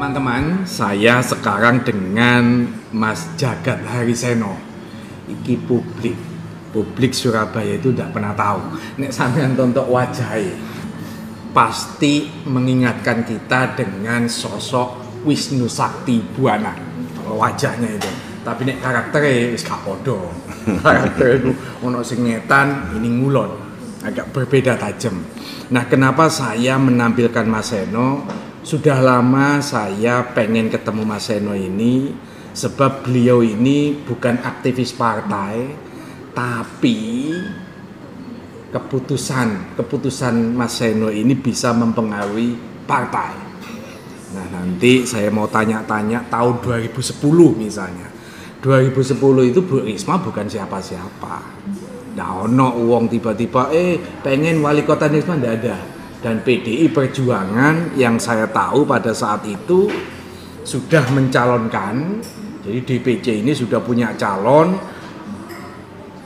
Teman-teman, saya sekarang dengan Mas Jagat Hariseno. Iki publik Surabaya itu tidak pernah tahu. Nek sampean tonton wajahnya, pasti mengingatkan kita dengan sosok Wisnu Sakti Buwana. Wajahnya itu. Tapi nek karakternya wis gak podo. Karakter itu ono sing ngetan, ini ngulon. Agak berbeda tajam. Nah, kenapa saya menampilkan Mas Seno? Sudah lama saya pengen ketemu Mas Seno ini sebab beliau ini bukan aktivis partai, tapi keputusan Mas Seno ini bisa mempengaruhi partai. Nah, nanti saya mau tanya-tanya tahun 2010 misalnya. 2010 itu Bu Risma bukan siapa-siapa. Nggak ono uang tiba-tiba pengen wali kota Risma, nggak ada. Dan PDI Perjuangan yang saya tahu pada saat itu sudah mencalonkan, jadi DPC ini sudah punya calon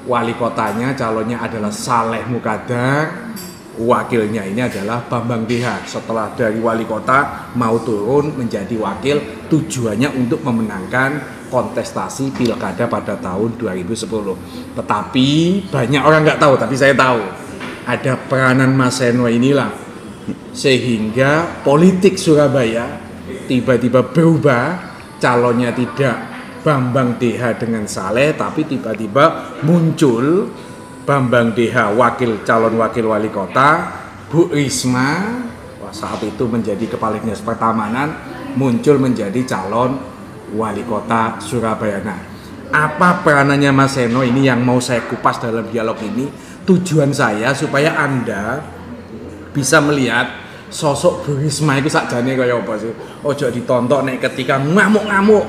wali kotanya, calonnya adalah Saleh Mukadar, wakilnya ini adalah Bambang Deha. Setelah dari wali kota mau turun menjadi wakil, tujuannya untuk memenangkan kontestasi pilkada pada tahun 2010. Tetapi banyak orang nggak tahu, tapi saya tahu ada peranan Mas Seno inilah sehingga politik Surabaya tiba-tiba berubah, calonnya tidak Bambang Deha dengan Saleh, tapi tiba-tiba muncul Bambang Deha calon wakil wali kota, Bu Risma saat itu menjadi Kepala Dinas Pertamanan, muncul menjadi calon wali kota Surabaya. Nah, apa peranannya Mas Seno ini yang mau saya kupas dalam dialog ini? Tujuan saya supaya Anda bisa melihat sosok Bu Risma itu sakjane kaya apa sih. Ojo ditonton nek ketika ngamuk-ngamuk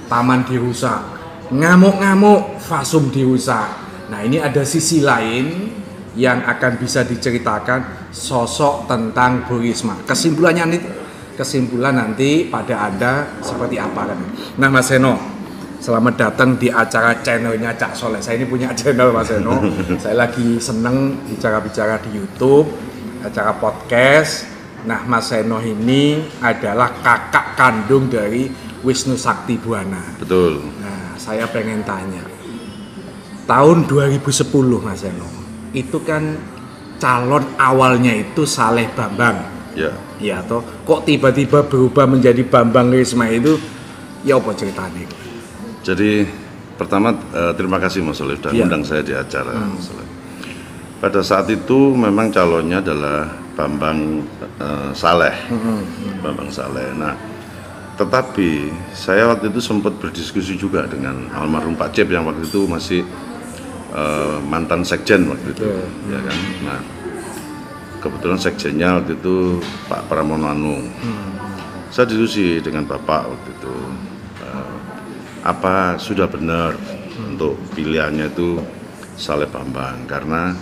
taman dirusak, ngamuk-ngamuk fasum dirusak. Nah, ini ada sisi lain yang akan bisa diceritakan sosok tentang Bu Risma. Kesimpulan nanti pada Anda seperti apa kan. Nah, Mas Seno, selamat datang di acara channelnya Cak Soleh. Saya ini punya channel Mas Seno. Saya lagi seneng bicara-bicara di YouTube, acara podcast. Nah, Mas Seno ini adalah kakak kandung dari Wisnu Sakti Buwana. Betul. Nah, saya pengen tanya. Tahun 2010 Mas Seno, itu kan calon awalnya itu Saleh Bambang. Ya. Ya toh, kok tiba-tiba berubah menjadi Bambang Risma itu? Ya apa ceritanya? Jadi pertama terima kasih Mas Soleh sudah undang saya di acara. Pada saat itu memang calonnya adalah Bambang Saleh. Bambang Saleh. Nah, tetapi saya waktu itu sempat berdiskusi juga dengan almarhum Pak Cep yang waktu itu masih mantan sekjen waktu itu, ya kan. Nah, kebetulan sekjennya waktu itu Pak Pramono Anung. Saya diskusi dengan Bapak waktu itu. Apa sudah benar untuk pilihannya itu Saleh Bambang, karena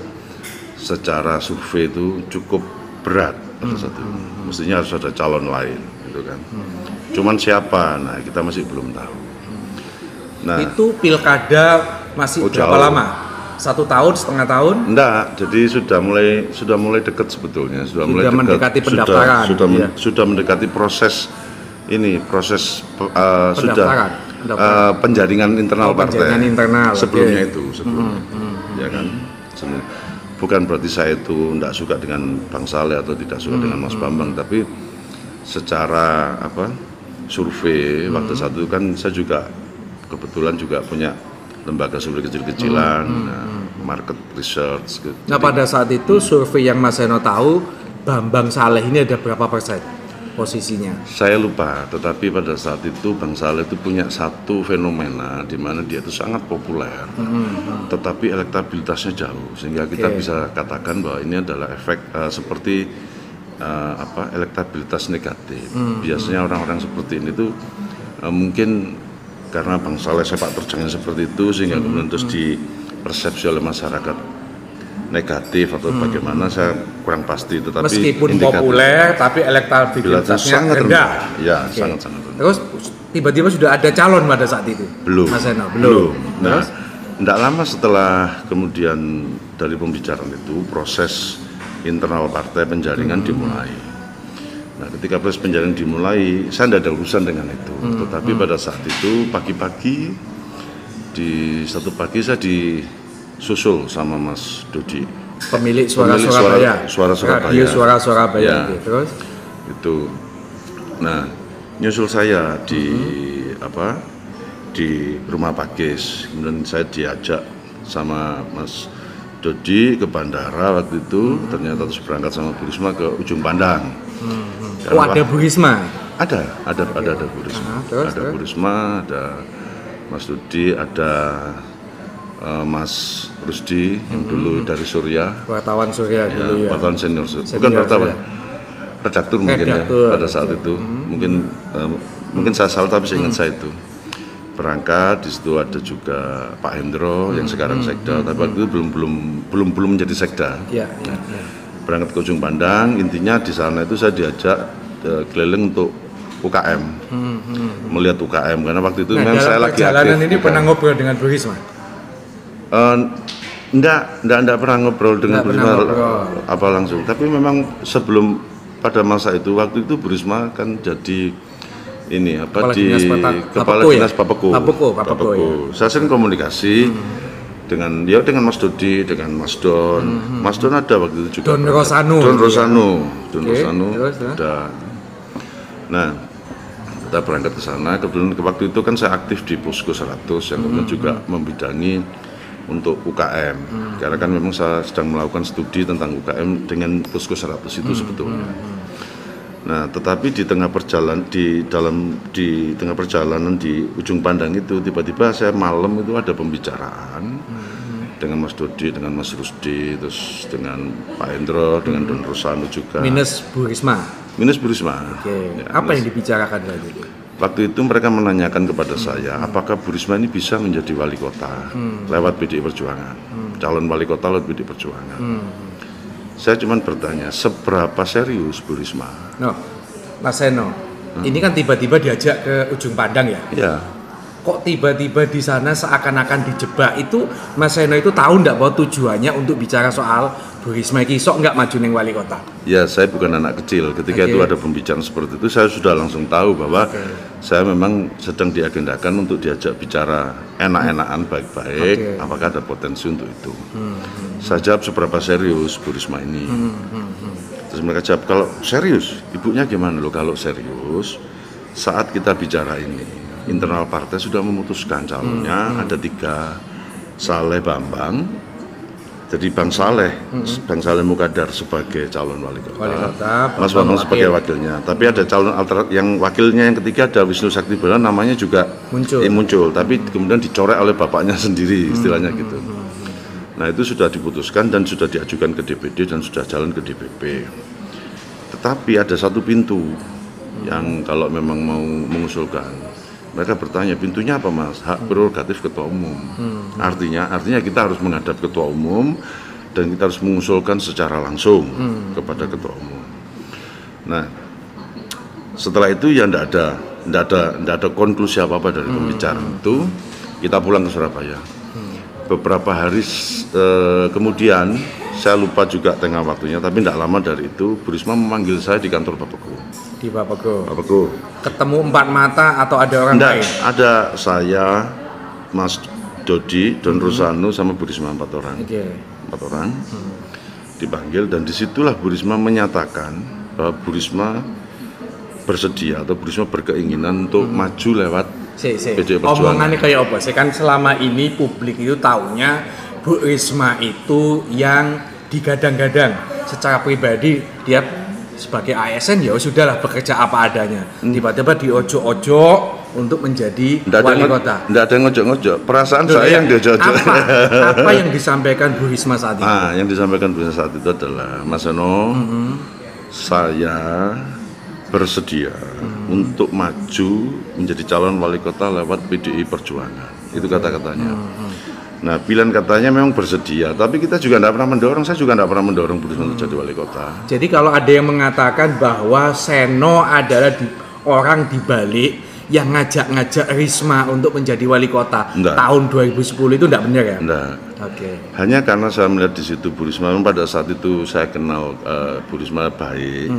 secara survei itu cukup berat pada saat itu. Mestinya harus ada calon lain gitu kan. Cuman siapa? Nah, kita masih belum tahu. Nah, itu pilkada masih berapa lama? 1 tahun, setengah tahun? Enggak, jadi sudah mulai dekat sebetulnya, sudah mulai dekat, mendekati pendaftaran. Sudah mendekati proses sudah penjaringan internal partai. Sebelumnya itu, ya kan. Bukan berarti saya itu tidak suka dengan Bang Saleh atau tidak suka dengan Mas Bambang, tapi secara survei waktu saat itu kan saya juga kebetulan juga punya lembaga survei kecil-kecilan, market research. Nah, pada saat itu survei yang Mas Seno tahu, Bambang Saleh ini ada berapa persen posisinya? Saya lupa, tetapi pada saat itu Bang Saleh itu punya satu fenomena di mana dia itu sangat populer, tetapi elektabilitasnya jauh, sehingga kita bisa katakan bahwa ini adalah efek seperti elektabilitas negatif. Biasanya orang-orang seperti ini tuh mungkin karena Bang Saleh sepak terjangnya seperti itu, sehingga kemudian terus dipersepsi oleh masyarakat negatif atau bagaimana, saya kurang pasti, tetapi meskipun populer tapi elektabilitasnya sangat rendah. Ya, sangat-sangat rendah. Terus tiba-tiba sudah ada calon pada saat itu? Belum. Mas Seno, belum. Nah, tidak lama setelah kemudian dari pembicaraan itu, proses internal partai penjaringan dimulai. Nah, ketika proses pencarian dimulai, saya tidak ada urusan dengan itu. Tetapi pada saat itu pagi-pagi di satu pagi saya disusul sama Mas Dodi, pemilik Suara Surabaya. Suara Surabaya. Radio Suara Surabaya. Ya, Terus itu. Nah, nyusul saya di di rumah Pak Gis. Kemudian saya diajak sama Mas Dodi ke bandara waktu itu. Ternyata terus berangkat sama Bu Risma ke Ujung Pandang. Oh, ada Bu Risma? Ada Bu Risma. Ada Bu Risma, ada Mas Dodi, ada Mas Rusdi yang dulu dari Surya. Wartawan Surya dulu ya. Wartawan senior. Bukan wartawan. Redaktur mungkin ya pada saat itu. Mungkin saya salah tapi saya ingat saya itu. Berangkat di situ ada juga Pak Hendro yang sekarang sekda, tapi waktu itu belum menjadi sekda. Ya. Berangkat ke Ujung Pandang, intinya di sana itu saya diajak keliling untuk UKM, melihat UKM karena waktu itu memang saya lagi aktif. Perjalanan ini pernah ngobrol dengan Bu Risma? Enggak pernah ngobrol dengan Bu Risma apa langsung, tapi memang sebelum pada masa itu waktu itu Bu Risma kan jadi ini Kepala Dinas Bapeko. Ya. Saya sering komunikasi dengan Mas Dodi, dengan Mas Don. Mas Don ada waktu itu juga. Don Rosano. Ada. Nah, kita berangkat ke sana. Kebetulan waktu itu kan saya aktif di Posko 100 yang kemudian juga membidangi untuk UKM. Karena kan memang saya sedang melakukan studi tentang UKM dengan Posko 100 itu sebetulnya. Nah, tetapi di tengah perjalanan di Ujung Pandang itu tiba-tiba saya malam itu ada pembicaraan dengan Mas Dodi, dengan Mas Rusdi, terus dengan Pak Hendro, dengan Don Rosano juga. Minus Bu Risma. Oke. Ya, apa yang dibicarakan waktu itu? Waktu itu mereka menanyakan kepada saya, apakah Bu Risma ini bisa menjadi wali kota lewat PDI Perjuangan, calon wali kota lewat PDI Perjuangan. Saya cuma bertanya, seberapa serius Bu Risma? No, Mas Seno, ini kan tiba-tiba diajak ke Ujung Pandang ya? Iya. Kok tiba-tiba di sana seakan-akan dijebak itu, Mas Seno itu tahu nggak bahwa tujuannya untuk bicara soal Bu Risma ini sok nggak maju neng wali kota? Ya, saya bukan anak kecil. Ketika itu ada pembicaraan seperti itu, saya sudah langsung tahu bahwa saya memang sedang diagendakan untuk diajak bicara enak-enakan, baik-baik. Apakah ada potensi untuk itu? Saya jawab seberapa serius Bu Risma ini. Terus mereka jawab, kalau serius, ibunya gimana loh? Kalau serius, saat kita bicara ini, internal partai sudah memutuskan calonnya ada 3, Saleh Bambang. Jadi Bang Saleh Mukadar sebagai calon wali kota, Mas Bambang sebagai wakilnya. Tapi ada calon alternatif yang wakilnya yang ketiga ada Wisnu Saktibuana, namanya juga muncul. Tapi kemudian dicoret oleh bapaknya sendiri, istilahnya gitu. Nah, itu sudah diputuskan dan sudah diajukan ke DPD dan sudah jalan ke DPP. Tetapi ada satu pintu yang kalau memang mau mengusulkan, mereka bertanya, pintunya apa Mas? Hak prerogatif ketua umum. Artinya kita harus menghadap ketua umum dan kita harus mengusulkan secara langsung kepada ketua umum. Nah, setelah itu ya enggak ada konklusi apa-apa dari pembicaraan itu. Kita pulang ke Surabaya. Beberapa hari kemudian, saya lupa juga tengah waktunya, tapi tidak lama dari itu, Bu Risma memanggil saya di kantor Bapeko. Di Bapeko. Ketemu 4 mata atau ada orang lain? Ada saya, Mas Dodi, Don Rosano, sama Bu Risma 4 orang. 4 orang dipanggil dan disitulah Bu Risma menyatakan bahwa Bu Risma bersedia atau Bu Risma berkeinginan untuk maju lewat PDI Perjuangan. Omongannya kayak apa? Saya kan selama ini publik itu taunya Bu Risma itu yang digadang-gadang secara pribadi dia sebagai ASN ya sudahlah bekerja apa adanya. Tiba-tiba diojo-ojo untuk menjadi wali kota. Tidak ada ngojok-ngojok. Perasaan saya yang diojok-ojok. Apa yang disampaikan Bu Risma saat itu? Yang disampaikan Bu Risma saat itu adalah, Mas Seno, saya bersedia untuk maju menjadi calon wali kota lewat PDI Perjuangan. Itu kata-katanya. Nah, pilihan katanya memang bersedia, tapi kita juga tidak pernah mendorong. Saya juga tidak pernah mendorong Bu Risma untuk jadi wali kota. Jadi kalau ada yang mengatakan bahwa Seno adalah orang di balik yang ngajak-ngajak Risma untuk menjadi wali kota Enggak. tahun 2010 itu enggak benar ya? Enggak. Oke. Hanya karena saya melihat di situ Bu Risma, pada saat itu saya kenal Bu Risma baik,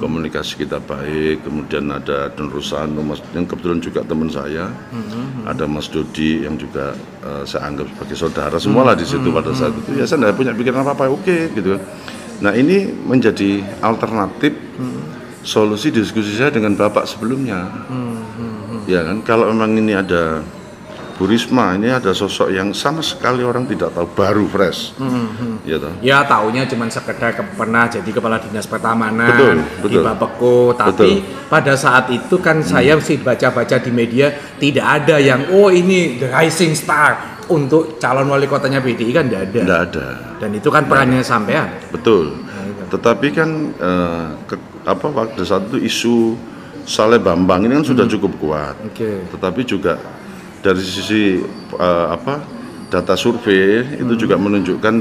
komunikasi kita baik, kemudian ada Don Rosano, yang kebetulan juga teman saya, ada Mas Dodi yang juga saya anggap sebagai saudara, semualah di situ pada saat itu. Ya saya tidak punya pikiran apa-apa, oke gitu. Nah ini menjadi alternatif solusi diskusi saya dengan Bapak sebelumnya. Ya kan, kalau memang ini ada Bu Risma, ini ada sosok yang sama sekali orang tidak tahu, baru fresh. Ya toh. Ya taunya cuma sekedar pernah jadi kepala dinas pertamanan di Betul. Bapeko, tapi pada saat itu kan saya sih baca-baca di media tidak ada yang ini the rising star untuk calon wali kotanya PDI kan tidak ada. Tidak ada. Dan itu kan perannya sampean. Betul. Tetapi kan pada saat itu isu Saleh Bambang ini kan sudah cukup kuat. Oke. Tetapi juga dari sisi data survei itu juga menunjukkan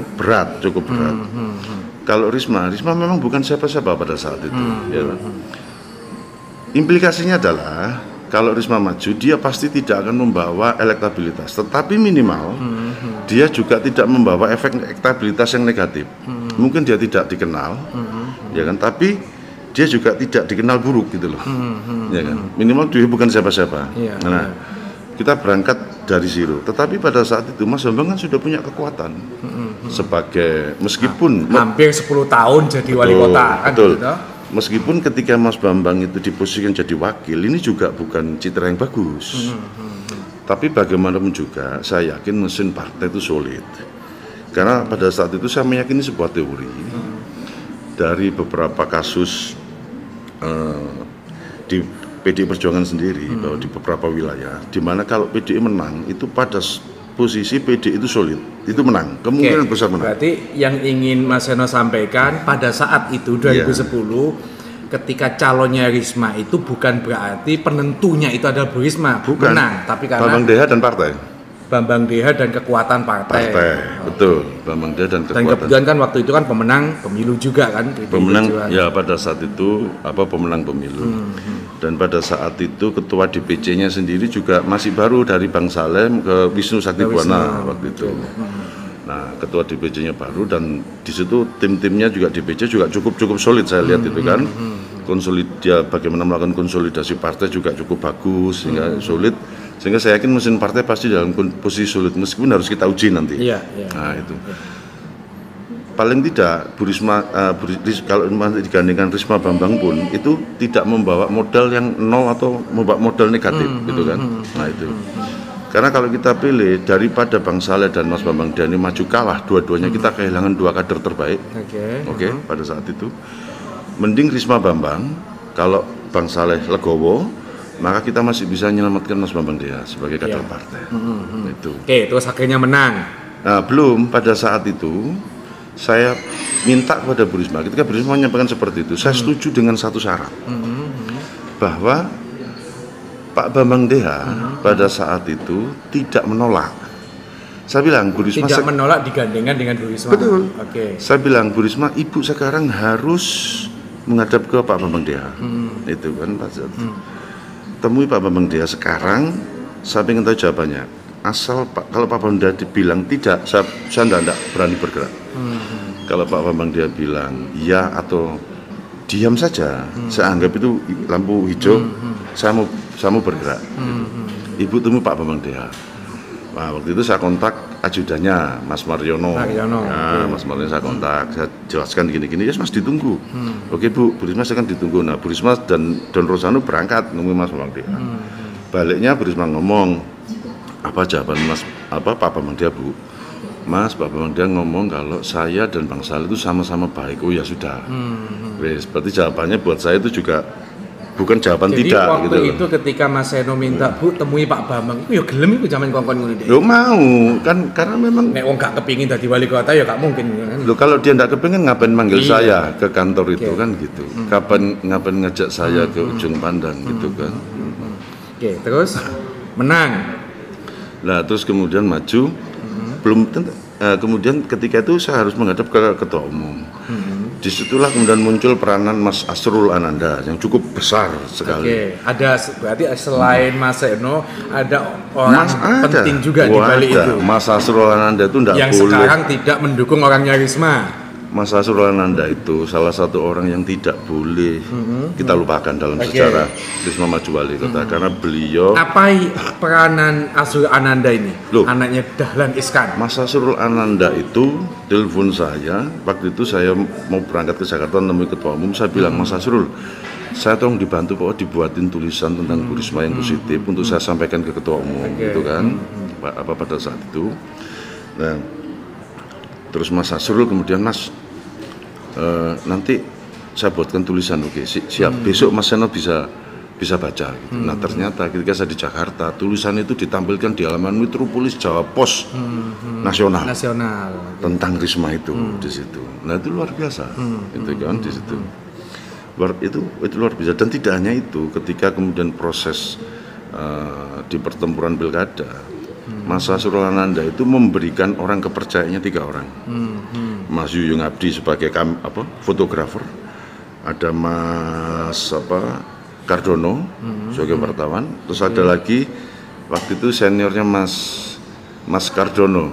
cukup berat. Kalau Risma memang bukan siapa-siapa pada saat itu. Ya. Implikasinya adalah kalau Risma maju, dia pasti tidak akan membawa elektabilitas, tetapi minimal dia juga tidak membawa efek elektabilitas yang negatif. Mungkin dia tidak dikenal, ya kan? Tapi dia juga tidak dikenal buruk gitu loh, ya kan? Minimal dia bukan siapa-siapa. Nah, kita berangkat dari zero. Tetapi pada saat itu Mas Bambang kan sudah punya kekuatan sebagai meskipun hampir 10 tahun jadi wali kota kan betul. gitu. Meskipun ketika Mas Bambang itu diposisikan jadi wakil, ini juga bukan citra yang bagus. Tapi bagaimanapun juga, saya yakin mesin partai itu solid. Karena pada saat itu saya meyakini sebuah teori dari beberapa kasus di PDI Perjuangan sendiri, bahwa di beberapa wilayah, di mana kalau PDI menang, itu pada posisi PDI itu solid, itu menang, kemungkinan besar menang. Berarti yang ingin Mas Seno sampaikan pada saat itu 2010 ketika calonnya Risma itu bukan berarti penentunya itu adalah Bu Risma menang, tapi karena Bambang Deha dan partai. Bambang Deha dan kekuatan partai. Betul, Bambang Deha dan kekuatan. Dan kebetulan kan waktu itu kan pemenang pemilu juga kan. Pemenang ya pada saat itu pemenang pemilu. Dan pada saat itu ketua DPC-nya sendiri juga masih baru dari Bang Salem ke Wisnu Saktibuwana waktu itu. Nah, ketua DPC-nya baru dan di situ tim-timnya juga DPC juga cukup solid saya lihat itu kan. Bagaimana melakukan konsolidasi partai juga cukup bagus sehingga solid. Sehingga saya yakin mesin partai pasti dalam posisi solid meskipun harus kita uji nanti. Nah, itu. Paling tidak Bu Risma, kalau digandingkan Risma Bambang pun itu tidak membawa modal yang nol atau membawa modal negatif gitu kan. Nah itu. Karena kalau kita pilih daripada Bang Saleh dan Mas Bambang Deha maju kalah, dua-duanya kita kehilangan dua kader terbaik. Oke, pada saat itu. Mending Risma Bambang, kalau Bang Saleh legowo, maka kita masih bisa menyelamatkan Mas Bambang Deha sebagai kader partai. Itu. Oke, terus akhirnya menang. Nah, belum pada saat itu saya minta kepada Bu Risma, ketika Bu Risma menyampaikan seperti itu, saya setuju dengan satu syarat, bahwa Pak Bambang Deha pada saat itu tidak menolak. Saya bilang Bu Risma tidak menolak digandengkan dengan Bu Risma. Betul. Saya bilang Bu Risma, Ibu sekarang harus menghadap ke Pak Bambang Deha. Itu kan Pak. Temui Pak Bambang Deha sekarang, saya ingin tahu jawabannya. Asal kalau Pak Bambang Deha dibilang tidak, saya tidak berani bergerak. Kalau Pak Bambang Deha bilang ya atau diam saja, saya anggap itu lampu hijau, saya mau bergerak. Ibu temui Pak Bambang Deha. Nah, waktu itu saya kontak ajudannya Mas Mariono. Mas Mariono saya kontak, saya jelaskan gini-gini, Mas ditunggu. Oke Bu Risma saya kan ditunggu. Nah Bu Risma dan Don Rosano berangkat nunggu Mas Bambang Deha. Baliknya Bu Risma ngomong, apa jawaban Pak Bambang Deha Bu? Mas, Pak Bambang Deha ngomong kalau saya dan Bang Saleh itu sama-sama baik. Oh ya sudah. Berarti jawabannya buat saya itu juga bukan jawaban jadi tidak. Jadi waktu gitu itu ketika Mas Seno minta Bu temui Pak Bambang, itu ya gelem itu zaman kongkon ngono deh. Lo mau kan karena memang. Nek wong gak kepingin jadi wali kota ya gak mungkin. Lo kalau dia nggak kepingin ngapain manggil saya ke kantor itu kan gitu. Ngapain ngajak saya ke ujung pandang gitu kan. Oke, terus menang. Nah terus kemudian maju. Kemudian ketika itu saya harus menghadap ke ketua umum. Disitulah kemudian muncul peranan Mas Asrul Ananda yang cukup besar sekali. Oke, ada berarti selain Mas Seno ada orang penting juga di balik itu. Mas Asrul Ananda itu yang boleh. Sekarang tidak mendukung orangnya Risma. Mas Asrul Ananda itu salah satu orang yang tidak boleh kita lupakan dalam sejarah Risma Maju Wali Kota karena beliau. Apa peranan Asrul Ananda ini? Loh, anaknya Dahlan Iskan. Mas Asrul Ananda itu telepon saya waktu itu saya mau berangkat ke Jakarta menemui ketua umum, saya bilang Mas Asrul, saya tolong dibantu Pak dibuatin tulisan tentang Bu Risma yang positif untuk saya sampaikan ke ketua umum gitu kan. Apa pada saat itu. Nah, terus Mas Asrul kemudian Mas nanti saya buatkan tulisan siap besok Mas Seno bisa baca gitu. Nah ternyata ketika saya di Jakarta tulisan itu ditampilkan di halaman Metropolis Jawa Pos nasional tentang Risma itu di situ. Nah itu luar biasa itu kan di situ. Itu luar biasa dan tidak hanya itu ketika kemudian proses di pertempuran pilkada Mas Asrul Ananda itu memberikan orang kepercayaannya 3 orang. Mas Yuyung Abdi sebagai fotografer, ada Mas Kardono sebagai wartawan, terus ada lagi waktu itu seniornya Mas Kardono,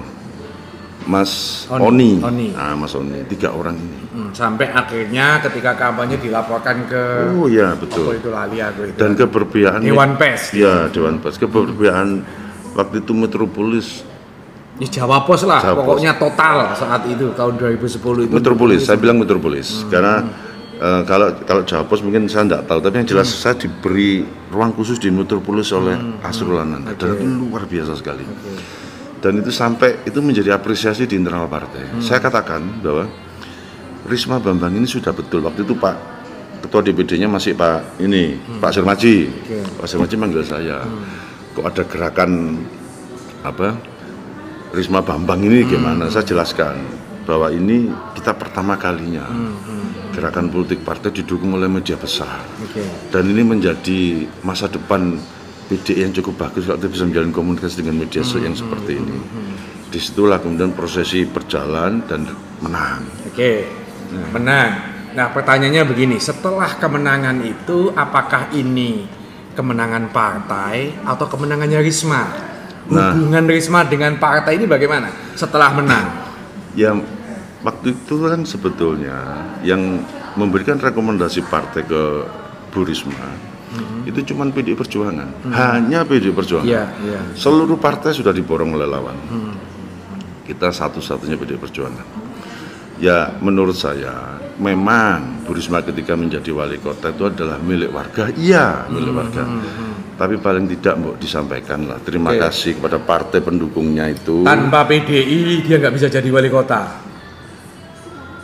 Mas Oni. Nah, Mas Oni, 3 orang ini. Sampai akhirnya ketika kampanye dilaporkan ke betul. Itu lali aku itu. Dan keberpihakan Dewan Pers. Iya, Dewan Pers. Keberpihakan waktu itu Metropolis. Di Jawa Pos lah, pokoknya total saat itu tahun 2010 itu. Metropolis, saya bilang Metropolis karena kalau Jawa Pos mungkin saya tidak tahu, tapi yang jelas saya diberi ruang khusus di Metropolis oleh Asrul Ananda dan itu luar biasa sekali. Dan itu sampai itu menjadi apresiasi di internal partai. Saya katakan bahwa Risma Bambang ini sudah betul. Waktu itu Pak Ketua DPD-nya masih Pak Sirmaji. Pak Sirmaji manggil saya. Kok ada gerakan Risma Bambang ini gimana? Saya jelaskan bahwa ini kita pertama kalinya gerakan politik partai didukung oleh media besar dan ini menjadi masa depan PDI yang cukup bagus kalau bisa menjalin komunikasi dengan media yang seperti ini. Disitulah kemudian prosesi berjalan dan menang. Menang. Nah pertanyaannya begini, setelah kemenangan itu apakah ini kemenangan partai atau kemenangannya Risma? Hubungan Risma dengan partai ini bagaimana setelah menang? Ya waktu itu kan sebetulnya yang memberikan rekomendasi partai ke Bu Risma itu cuma PDI Perjuangan, hanya PDI Perjuangan. Seluruh partai sudah diborong oleh lawan. Kita satu-satunya PDI Perjuangan. Ya menurut saya memang Bu Risma ketika menjadi wali kota itu adalah milik warga, milik warga. Tapi paling tidak mau disampaikan lah terima kasih kepada partai pendukungnya itu. Tanpa PDI dia nggak bisa jadi wali kota.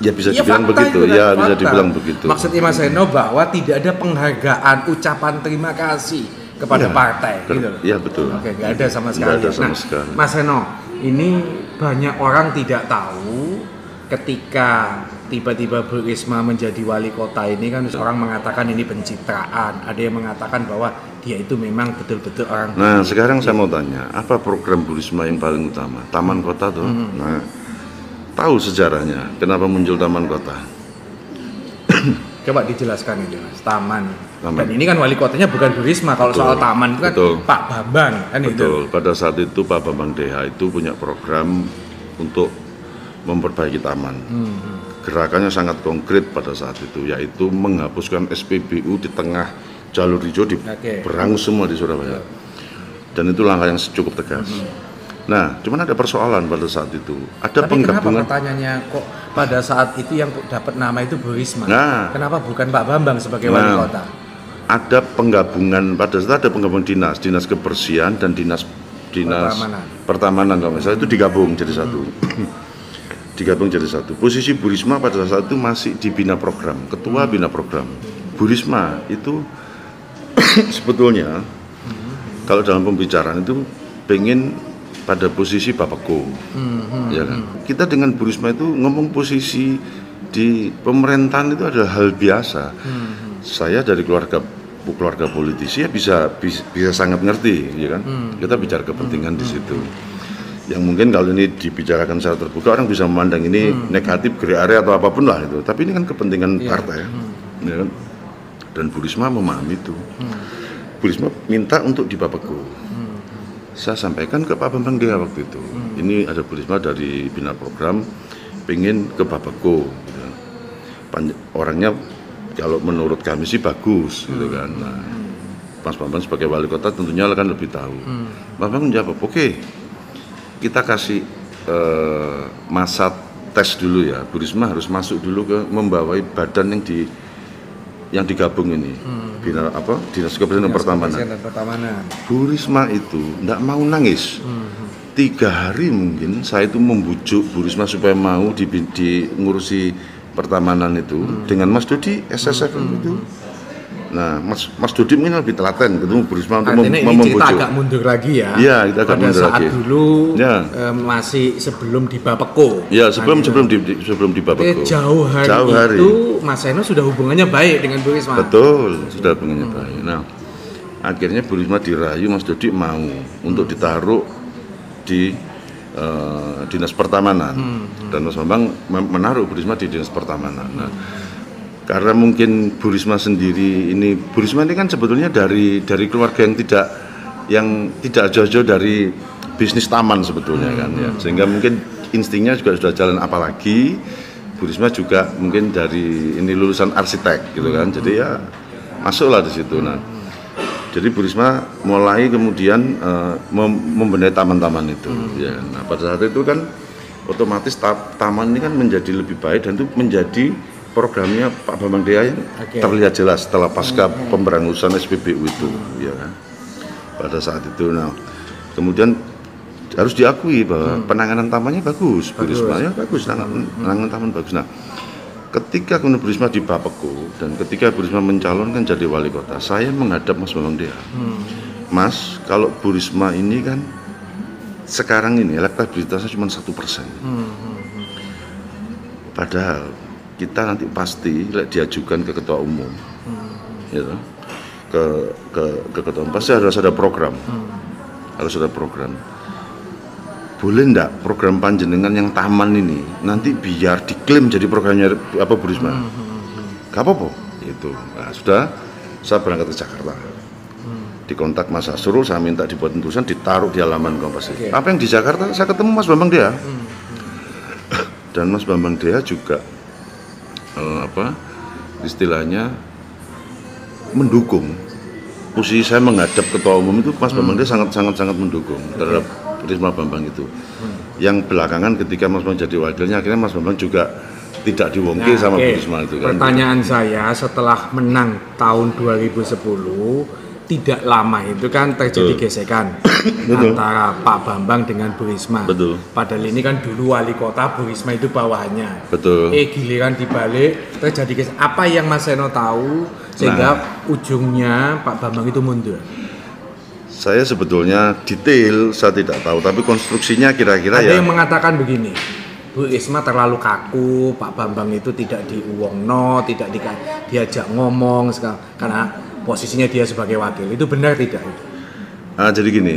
Ya bisa dibilang begitu, bisa dibilang begitu. Maksudnya Mas Seno bahwa tidak ada penghargaan ucapan terima kasih kepada partai gitu. Iya betul. Nggak ada sama sekali. Sekali. Mas Seno, ini banyak orang tidak tahu ketika tiba-tiba Bu Risma menjadi wali kota ini kan orang mengatakan ini pencitraan, ada yang mengatakan bahwa dia itu memang betul-betul orang. Nah sekarang saya mau tanya, apa program Bu Risma yang paling utama? Taman Kota tuh. Nah tahu sejarahnya kenapa muncul Taman Kota? Coba dijelaskan itu Mas, taman. Dan ini kan wali kotanya bukan Bu Risma, kalau soal taman itu kan Pak Bambang kan. Betul. Pada saat itu Pak Bambang DH itu punya program untuk memperbaiki taman. Gerakannya sangat konkret pada saat itu, yaitu menghapuskan SPBU di tengah jalur hijau, diberangus semua di Surabaya. Dan itu langkah yang cukup tegas. Nah, cuman ada persoalan pada saat itu. Ada penggabungan. Kenapa pertanyaannya kok pada saat itu yang dapat nama itu Bu Risma? Kenapa bukan Pak Bambang sebagai wali kota? Ada penggabungan pada saat ada penggabungan dinas kebersihan dan dinas pertamanan kalau misalnya itu digabung jadi satu. Digabung jadi satu. Posisi Bu Risma pada saat itu masih di bina program, ketua bina program. Bu Risma itu sebetulnya kalau dalam pembicaraan itu pengen pada posisi Bapeko, ya kan? Kita dengan Bu Risma itu ngomong posisi di pemerintahan itu adalah hal biasa. Saya dari keluarga politisi ya bisa sangat ngerti, ya kan? Kita bicara kepentingan di situ. yang mungkin kalau ini dibicarakan secara terbuka orang bisa memandang ini negatif, grey area atau apapun lah itu. Tapi ini kan kepentingan partai, ya kan? Dan Bu Risma memahami itu. Bu Risma minta untuk di Bapeko. Saya sampaikan ke Pak Bambang Dea waktu itu. Ini ada Bu Risma dari Bina Program, pengen ke Bapeko. Gitu. Orangnya kalau menurut kami sih bagus, gitu kan. Nah, Mas Bambang sebagai wali kota tentunya akan lebih tahu. Bambang menjawab, oke. Kita kasih masa tes dulu ya. Bu Risma harus masuk dulu ke membawai badan yang digabung ini. Dinas Kepresidenan Pertamanan. Bu Risma itu enggak mau nangis. 3 hari mungkin saya itu membujuk Bu Risma supaya mau ngurusi pertamanan itu dengan Mas Dodi SSF itu. Nah, Mas Dodi mungkin lebih telaten ketemu Bu Risma untuk membujuk. Kita agak mundur lagi ya. Iya, kita agak mundur lagi. Pada saat dulu masih sebelum di Bapeko. Ya, sebelum di Bapeko. Jauh hari itu Mas Seno sudah hubungannya baik dengan Bu Risma. Betul, sudah hubungannya baik. Nah, akhirnya Bu Risma dirayu Mas Dodi mau untuk ditaruh di Dinas Pertamanan. Dan Mas Bambang menaruh Bu Risma di Dinas Pertamanan. Nah, karena mungkin Bu Risma sendiri Bu Risma ini kan sebetulnya dari keluarga yang tidak jauh-jauh dari bisnis taman sebetulnya kan ya, sehingga mungkin instingnya juga sudah jalan, apalagi Bu Risma juga mungkin dari lulusan arsitek gitu kan, jadi ya masuklah di situ. Nah, jadi Bu Risma mulai kemudian membenahi taman-taman itu ya. Nah, pada saat itu kan otomatis taman ini kan menjadi lebih baik dan itu menjadi programnya Pak Bambang Dea yang terlihat jelas setelah pasca pemberangusan SPBU itu, ya kan. Pada saat itu, nah, kemudian harus diakui bahwa penanganan tamannya bagus, Bu Risma ya bagus, penanganan taman bagus. Nah, ketika kemudian Bu Risma di Bapeko dan ketika Bu Risma mencalonkan jadi wali kota, saya menghadap Mas Bambang Dea, Mas, kalau Bu Risma ini kan sekarang ini elektabilitasnya cuma 1%, padahal kita nanti pasti diajukan ke ketua umum, gitu. ke ketua umum pasti harus ada program, Boleh ndak program panjenengan yang taman ini nanti biar diklaim jadi programnya Bu Risma? Gak apa-apa, itu. Nah, sudah, saya berangkat ke Jakarta, dikontak Mas Asrul, saya minta dibuat tulisan, ditaruh di halaman Kompas. Apa yang di Jakarta, saya ketemu Mas Bambang Dea, dan Mas Bambang Dea juga istilahnya mendukung posisi saya menghadap ketua umum itu. Mas Bambang dia sangat mendukung terhadap Risma Bambang itu. Yang belakangan ketika Mas Bambang jadi wakilnya, akhirnya Mas Bambang juga tidak diwongke sama Bu Risma itu kan. Pertanyaan saya, setelah menang tahun 2010 tidak lama itu kan terjadi gesekan antara Pak Bambang dengan Bu Risma. Padahal ini kan dulu wali kota, Bu Risma itu bawahannya. Giliran dibalik terjadi gesekan. Apa yang Mas Seno tahu sehingga ujungnya Pak Bambang itu mundur? Saya sebetulnya detail saya tidak tahu, tapi konstruksinya kira-kira ada yang mengatakan begini, Bu Risma terlalu kaku, Pak Bambang itu tidak diuwongno, tidak diajak ngomong karena posisinya dia sebagai wakil. Itu benar tidak? Jadi gini,